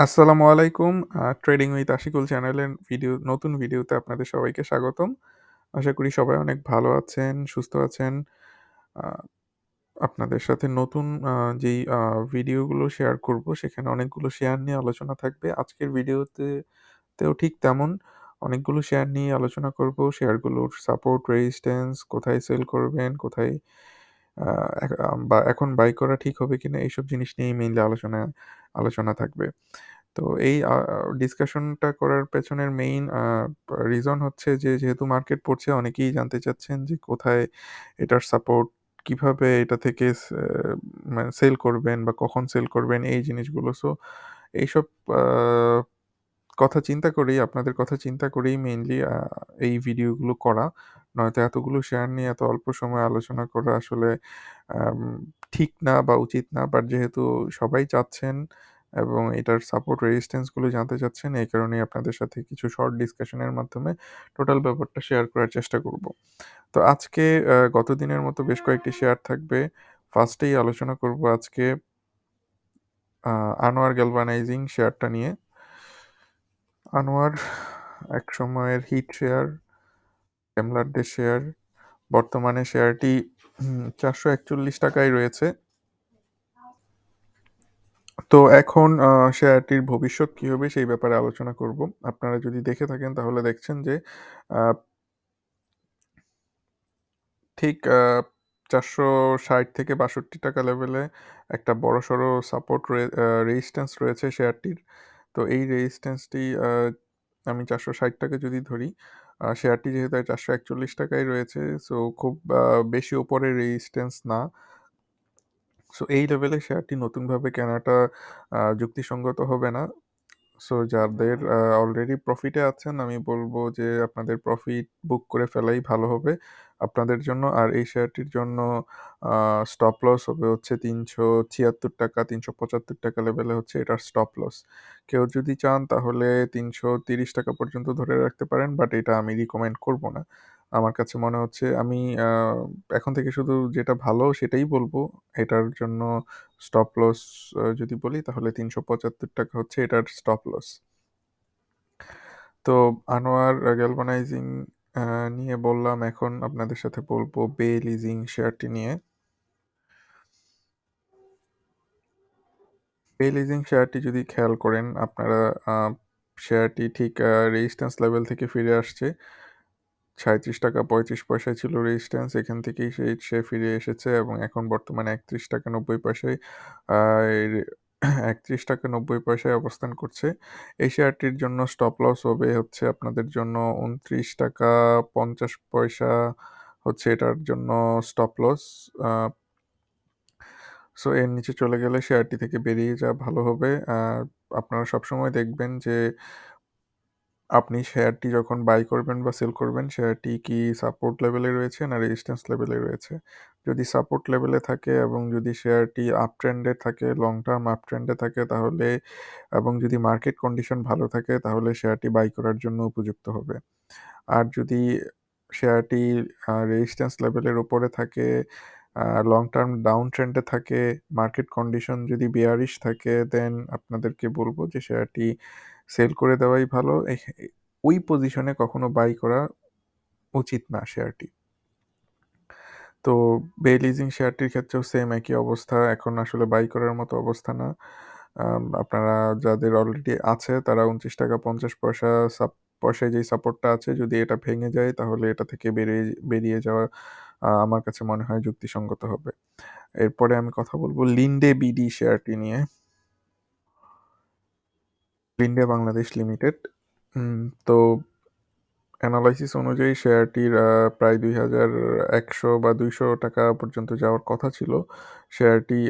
আসসালামু আলাইকুম। Trading with Ashikul চ্যানেলের নতুন ভিডিওতে আপনাদের সবাইকে স্বাগতম। আশা করি সবাই অনেক ভালো আছেন, সুস্থ আছেন। আ আপনাদের সাথে নতুন যেই ভিডিওগুলো শেয়ার করব, সেখানে অনেকগুলো শেয়ার নিয়ে আলোচনা থাকবে। আজকের ভিডিওতেও ঠিক তেমন অনেকগুলো শেয়ার নিয়ে আলোচনা করব। শেয়ারগুলোর সাপোর্ট, রেজিস্ট্যান্স, কোথায় সেল করবেন, কোথায় আ এখ বা এখন বাই করা ঠিক হবে কিনা, এইসব জিনিস নিয়েই মেইনলি আলোচনা আলোচনা থাকবে। তো এই ডিসকাশনটা করার পেছনের মেইন রিজন হচ্ছে যে, যেহেতু মার্কেট পড়ছে, অনেকেই জানতে চাচ্ছেন যে কোথায় এটার সাপোর্ট, কিভাবে এটা থেকে মানে সেল করবেন বা কখন সেল করবেন, এই জিনিসগুলো। সো এইসব আ কথা চিন্তা করেই, আপনাদের কথা চিন্তা করেই মেইনলি এই ভিডিওগুলো করা। নয়তো এতগুলো শেয়ার নিয়ে এত অল্প সময়ে আলোচনা করা আসলে আম ঠিক না বা উচিত না। বাট যেহেতু সবাই চাচ্ছেন এবং এটার সাপোর্ট রেজিস্ট্যান্স গুলো জানতে চাচ্ছেন, এই কারণেই আপনাদের সাথে কিছু শর্ট ডিসকাশন এর মাধ্যমে টোটাল ব্যাপারটা শেয়ার করার চেষ্টা করব। তো আজকে গত দিনের মতো বেশ কয়েকটি শেয়ার থাকবে। ফার্স্টেই আলোচনা করব আজকে আনোয়ার গ্যালভানাইজিং শেয়ারটা নিয়ে। আনোয়ার একসময়ের হিট শেয়ার, টেমলারদের শেয়ার। বর্তমানে শেয়ারটি ৳৪৪১ রয়েছে। তো এখন শেয়ারটির ভবিষ্যৎ কী হবে সেই ব্যাপারে আলোচনা করব। আপনারা যদি দেখে থাকেন তাহলে দেখছেন যে আ ঠিক ৳৪৬০-৬২ লেভেলে একটা বড়সড় সাপোর্ট রেজিস্ট্যান্স রয়েছে শেয়ারটির। তো এই রেজিস্ট্যান্সটি আমি ৳৪৬০ যদি ধরি, শেয়ারটি যেহেতু ৳৪৪১ রয়েছে, সো খুব বেশি উপরে রেজিস্ট্যান্স না। সো এই লেভেলে শেয়ারটি নতুনভাবে কেনাটা যুক্তিসঙ্গত হবে না। সো যাদের অলরেডি প্রফিটে আছেন, আমি বলব যে আপনাদের প্রফিট বুক করে ফেলাই ভালো হবে আপনাদের জন্য। আর এই শেয়ারটির জন্য আ স্টপ লস হবে হচ্ছে ৳৩৭৬ ৳৩৭৫ লেভেলে হচ্ছে এটার স্টপ লস। কেউ যদি চান তাহলে ৳৩৩০ পর্যন্ত ধরে রাখতে পারেন, বাট এটা আমি রিকমেন্ড করব না। আমার কাছে মনে হচ্ছে আমি এখন থেকে শুধু যেটা ভালো সেটাই বলব। এটার জন্য স্টপ লস যদি বলি তাহলে ৳৩৭৫ হচ্ছে এটার স্টপ লস। তো আনোয়ার গ্যালভানাইজিং আ নিয়ে বললাম, এখন আপনাদের সাথে বলব বে লিজিং শেয়ারটি নিয়ে। বে লিজিং শেয়ারটি যদি খেয়াল করেন আপনারা, আ শেয়ারটি ঠিক রেজিস্ট্যান্স লেভেল থেকে ফিরে আসছে। ৳৩৭.৩৫ ছিল রেজিস্ট্যান্স। এখান থেকেই সে ফিরে এসেছে এবং এখন বর্তমানে ৳৩১.৯০ আ এর ৳৩১.৯০ অবস্থান করছে। এই শেয়ারটির জন্য স্টপ লস হবে হচ্ছে আপনাদের জন্য ৳২৯.৫০ হচ্ছে এটার জন্য স্টপ লস। আ সো এর নিচে চলে গেলে শেয়ারটি থেকে বেরিয়ে যাওয়া ভালো হবে। আপনারা সবসময় দেখবেন যে আপনি শেয়ারটি যখন বাই করবেন বা সেল করবেন, শেয়ারটি কি সাপোর্ট লেভেলে রয়েছে না রেজিস্ট্যান্স লেভেলে রয়েছে। যদি সাপোর্ট লেভেলে থাকে এবং যদি শেয়ারটি আপ ট্রেন্ডে থাকে, লং টার্ম আপ ট্রেন্ডে থাকে, তাহলে এবং যদি মার্কেট কন্ডিশন ভালো থাকে তাহলে শেয়ারটি বাই করার জন্য উপযুক্ত হবে। আর যদি শেয়ারটি রেজিস্ট্যান্স লেভেলের উপরে থাকে, লং টার্ম ডাউন ট্রেন্ডে থাকে, মার্কেট কন্ডিশন যদি বেয়ারিশ থাকে, দেন আপনাদেরকে বলব যে শেয়ারটি সেল করে দেওয়াই ভালো। ওই পজিশনে কখনো বাই করা উচিত না শেয়ারটি। তো বেইলিজিং শেয়ারটির ক্ষেত্রেও সেম একই অবস্থা। এখন আসলে বাই করার মতো অবস্থা না। আপনারা যাদের অলরেডি আছে তারা ৳২৯.৫০ পয়সায় যেই সাপোর্টটা আছে, যদি এটা ভেঙে যায় তাহলে এটা থেকে বেরিয়ে বেরিয়ে যাওয়া আমার কাছে মনে হয় যুক্তিসঙ্গত হবে। এরপরে আমি কথা বলব লিন্ডে বিডি শেয়ারটি নিয়ে। Linde Bangladesh limited. তো এনালাইসিস অনুযায়ী শেয়ারটির প্রায় ৳২,১০০ বা ৳২০০ পর্যন্ত যাওয়ার কথা ছিল। শেয়ারটি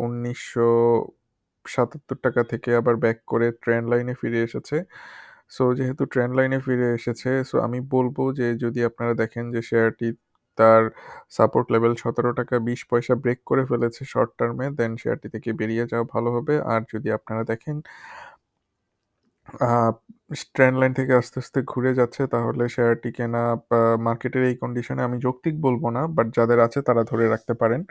৳১৯৭৭ থেকে আবার ব্যাক করে ট্রেন্ড লাইনে ফিরে এসেছে। সো যেহেতু ট্রেন্ড লাইনে ফিরে এসেছে, সো আমি বলব যে যদি আপনারা দেখেন যে শেয়ারটি তার সাপোর্ট লেভেল ৳১৭.২০ ব্রেক করে ফেলেছে শর্ট টার্মে, দেন শেয়ারটি থেকে বেরিয়ে যাওয়া ভালো হবে। আর যদি আপনারা দেখেন আ ট্রেন্ড লাইন থেকে আস্তে, আস্তে ঘুরে যাচ্ছে, তাহলে শেয়ারটি কেনা মার্কেটের এই কন্ডিশনে আমি যৌক্তিক বলব না, বাট যাদের আছে তারা ধরে রাখতে পারেন।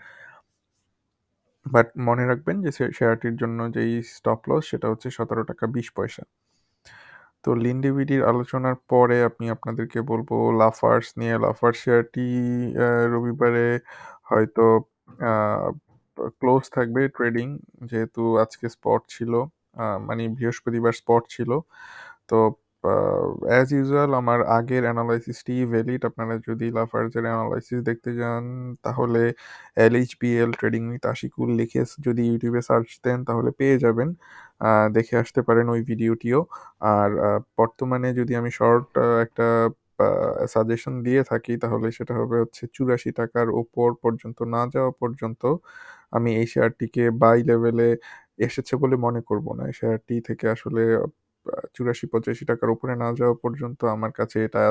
বাট মনে রাখবেন যে শেয়ারটির জন্য যেই স্টপ লস সেটা হচ্ছে 17 টাকা 20 পয়সা। তো লিন্ডেবিডির আলোচনার পরে আমি আপনাদেরকে বলবো লাফার্জ নিয়ে। লাফার্জ শেয়ারটি রবিবারে হয়তো ক্লোজ থাকবে ট্রেডিং, যেহেতু আজকে স্পট ছিল, মানে বৃহস্পতিবার স্পট ছিল। তো অ্যাজ ইউজুয়াল আমার আগের অ্যানালাইসিসটি ভ্যালিড। আপনারা যদি লাফার্জের অ্যানালাইসিস দেখতে যান তাহলে LHBL ট্রেডিং উইথ আশিকুল লিখে যদি ইউটিউবে সার্চ দেন তাহলে পেয়ে যাবেন। দেখে আসতে পারেন ওই ভিডিওটিও। আর বর্তমানে যদি আমি শর্ট একটা সাজেশন দিয়ে থাকি তাহলে সেটা হবে হচ্ছে 84 টাকার ওপর পর্যন্ত না যাওয়া পর্যন্ত আমি এই শেয়ারটিকে বাই লেভেলে এসেছে বলে মনে করব না। এই শেয়ারটি থেকে আসলে 84-85 টাকার উপরে না যাওয়া পর্যন্ত আমার কাছে এটা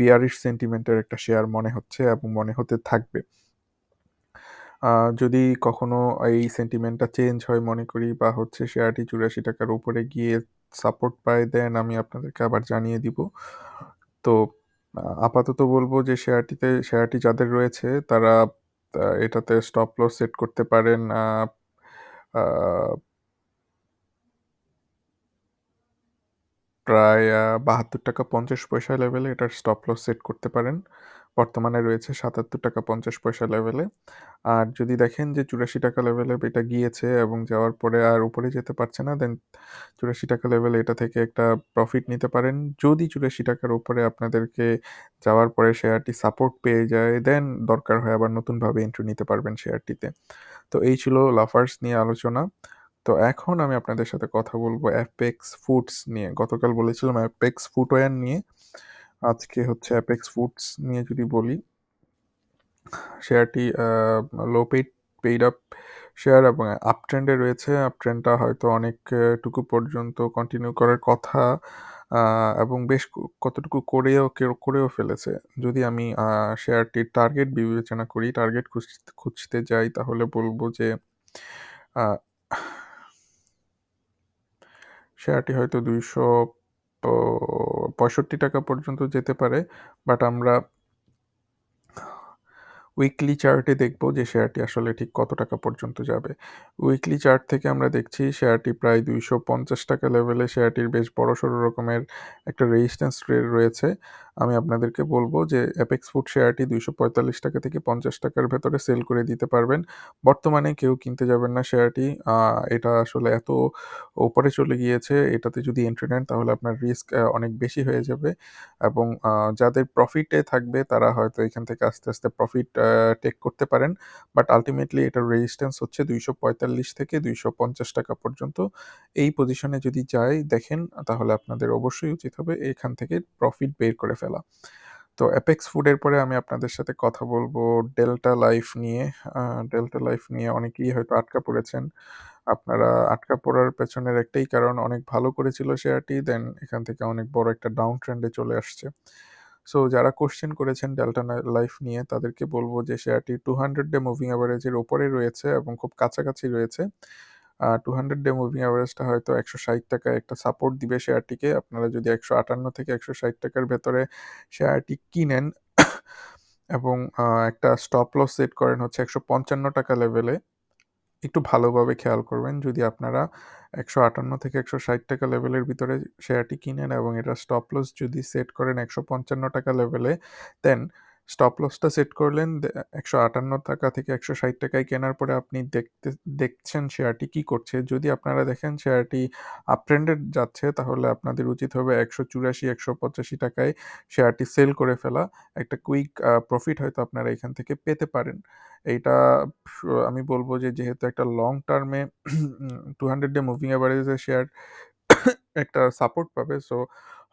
বিয়ারিশ সেন্টিমেন্টের একটা শেয়ার মনে হচ্ছে এবং মনে হতে থাকবে। যদি কখনো এই সেন্টিমেন্টটা চেঞ্জ হয় মনে করি, বা হচ্ছে শেয়ারটি 84 টাকার উপরে গিয়ে সাপোর্ট পায়, দেন আমি আপনাদেরকে আবার জানিয়ে দিব। তো আপাতত বলবো যে শেয়ারটি যাদের রয়েছে তারা এটাতে স্টপ লস সেট করতে পারেন আহ, প্রায় 72 টাকা 50 পয়সা লেভেলে এটার স্টপ লস সেট করতে পারেন। বর্তমানে রয়েছে 77 টাকা 50 পয়সা লেভেলে। আর যদি দেখেন যে 84 টাকা লেভেলে এটা গিয়েছে এবং যাওয়ার পরে আর উপরে যেতে পারছে না, দেন 84 টাকা লেভেলে এটা থেকে একটা প্রফিট নিতে পারেন। যদি 84 টাকার উপরে আপনাদেরকে যাওয়ার পরে শেয়ারটি সাপোর্ট পেয়ে যায়, দেন দরকার হয় আবার নতুনভাবে এন্ট্রি নিতে পারবেন শেয়ারটিতে। তো এই ছিল লাফার্জ নিয়ে আলোচনা। তো এখন আমি আপনাদের সাথে কথা বলবো অ্যাপেক্স ফুডস নিয়ে। গতকাল বলেছিলাম অ্যাপেক্স ফুটওয়্যার নিয়ে, আজকে হচ্ছে অ্যাপেক্স ফুডস নিয়ে যদি বলি। শেয়ারটি লো পেইড আপ শেয়ার এবং আপ ট্রেন্ডে রয়েছে। আপ ট্রেন্ডটা হয়তো অনেকটুকু পর্যন্ত কন্টিনিউ করার কথা, এবং বেশ কতটুকু করেও ফেলেছে। যদি আমি শেয়ারটির টার্গেট বিবেচনা করি, টার্গেট খুঁজতে যাই তাহলে বলবো যে আহ, শেয়ারটি হয়তো 265 টাকা পর্যন্ত যেতে পারে। বাট আমরা উইকলি চার্টে দেখব যে শেয়ারটি আসলে ঠিক কত টাকা পর্যন্ত যাবে। উইকলি চার্ট থেকে আমরা দেখছি শেয়ারটি প্রায় 250 টাকা লেভেলে শেয়ারটির বেশ বড়সড় রকমের একটা রেজিস্ট্যান্স রয়েছে। আমি আপনাদেরকে বলবো যে অ্যাপেক্স ফুড শেয়ারটি 245 টাকা থেকে 50 টাকার ভেতরে সেল করে দিতে পারবেন। বর্তমানে কেউ কিনতে যাবেন না শেয়ারটি। এটা আসলে এত উপরে চলে গিয়েছে, এটাতে যদি এন্ট্রি নেন তাহলে আপনার রিস্ক অনেক বেশি হয়ে যাবে। এবং যাদের প্রফিটে থাকবে তারা হয়তো এখান থেকে আস্তে আস্তে প্রফিট টেক করতে পারেন। বাট আলটিমেটলি এটার রেজিস্ট্যান্স হচ্ছে 245 থেকে 250 টাকা পর্যন্ত। এই পজিশনে যদি যায় দেখেন তাহলে আপনাদের অবশ্যই উচিত হবে এখান থেকে প্রফিট বের করে ফেলা। তো অ্যাপেক্স ফুডের পরে আমি আপনাদের সাথে কথা বলবো ডেল্টা লাইফ নিয়ে। ডেল্টা লাইফ নিয়ে অনেকেই হয়তো আটকা পড়েছেন। আপনারা আটকা পড়ার পেছনের একটাই কারণ, অনেক ভালো করেছিল শেয়ারটি, দেন এখান থেকে অনেক বড় একটা ডাউন ট্রেন্ডে চলে আসছে। সো যারা কোশ্চেন করেছেন ডেল্টা লাইফ নিয়ে তাদেরকে বলবো যে শেয়ারটি 200 ডে মুভিং অ্যাভারেজের ওপরে রয়েছে এবং খুব কাছাকাছি রয়েছে। 200 ডে মুভিং অ্যাভারেজটা হয়তো 160 টাকায় একটা সাপোর্ট দিবে শেয়ারটিকে। আপনারা যদি 158 থেকে 160 টাকার ভেতরে শেয়ারটি কিনেন এবং একটা স্টপ লস সেট করেন হচ্ছে 155 টাকা লেভেলে, একটু ভালোভাবে খেয়াল করবেন। যদি আপনারা 158 থেকে 160 টাকা লেভেলের ভিতরে শেয়ারটি কিনেন এবং এটা স্টপ লস যদি সেট করেন 155 টাকা লেভেলে, দেন স্টপ লসটা সেট করলেন 158 টাকা থেকে 160 টাকায় কেনার পরে আপনি দেখছেন শেয়ারটি কি করছে। যদি আপনারা দেখেন শেয়ারটি আপ ট্রেন্ডে যাচ্ছে তাহলে আপনাদের উচিত হবে 184-185 টাকায় শেয়ারটি সেল করে ফেলা। একটা কুইক প্রফিট হয়তো আপনারা এখান থেকে পেতে পারেন। এইটা আমি বলবো যে যেহেতু একটা লং টার্মে 200 ডে মুভিং অ্যাভারেজে শেয়ার একটা সাপোর্ট পাবে, সো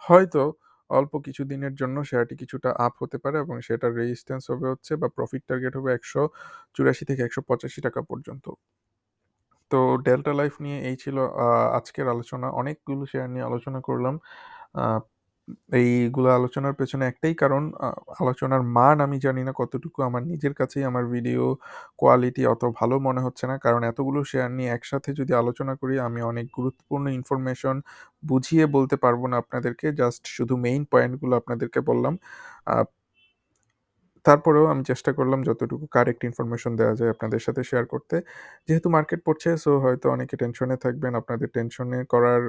হয়তো অল্প কিছু দিনের জন্য শেয়ারটি কিছুটা আপ হতে পারে এবং সেটার রেজিস্ট্যান্স হবে হচ্ছে বা প্রফিট টার্গেট হবে 184 থেকে 185 টাকা পর্যন্ত। তো ডেল্টা লাইফ নিয়ে এই ছিল আজকের আলোচনা। অনেকগুলো শেয়ার নিয়ে আলোচনা করলাম। আহ, এইগুলো আলোচনার পেছনে একটাই কারণ, আলোচনার মান আমি জানি না কতটুকু, আমার নিজের কাছেই আমার ভিডিও কোয়ালিটি অত ভালো মনে হচ্ছে না, কারণ এতগুলো শেয়ার নিয়ে একসাথে যদি আলোচনা করি আমি অনেক গুরুত্বপূর্ণ ইনফরমেশন বুঝিয়ে বলতে পারবো না আপনাদেরকে, জাস্ট শুধু মেইন পয়েন্টগুলো আপনাদেরকে বললাম। আহ, তারপরেও আমি চেষ্টা করলাম যতটুকু কারেক্ট ইনফরমেশন দেওয়া যায় আপনাদের সাথে শেয়ার করতে। যেহেতু মার্কেট পড়ছে সো হয়তো অনেকে টেনশনে থাকবেন। আপনাদের টেনশনে করার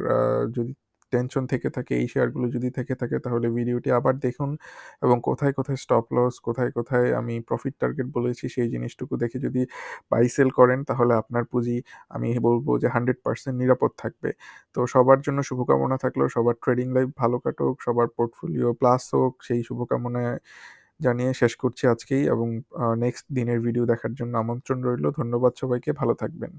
যদি টেনশন থেকে থাকে, এই শেয়ারগুলো যদি থেকে থাকে তাহলে ভিডিওটি আবার দেখুন এবং কোথায়, কোথায় স্টপ লস, কোথায়, কোথায় আমি প্রফিট টার্গেট বলেছি সেই জিনিসটুকু দেখে যদি বাই সেল করেন তাহলে আপনার পুঁজি আমি বলব যে 100% নিরাপদ থাকবে। তো সবার জন্য শুভকামনা থাকলো। সবার ট্রেডিং লাইফ ভালো কাটুক, সবার পোর্টফোলিও প্লাস হোক সেই শুভকামনায় জানিয়ে শেষ করছি আজকেই এবং নেক্সট দিনের ভিডিও দেখার জন্য আমন্ত্রণ রইলো। ধন্যবাদ সবাইকে। ভালো থাকবেন।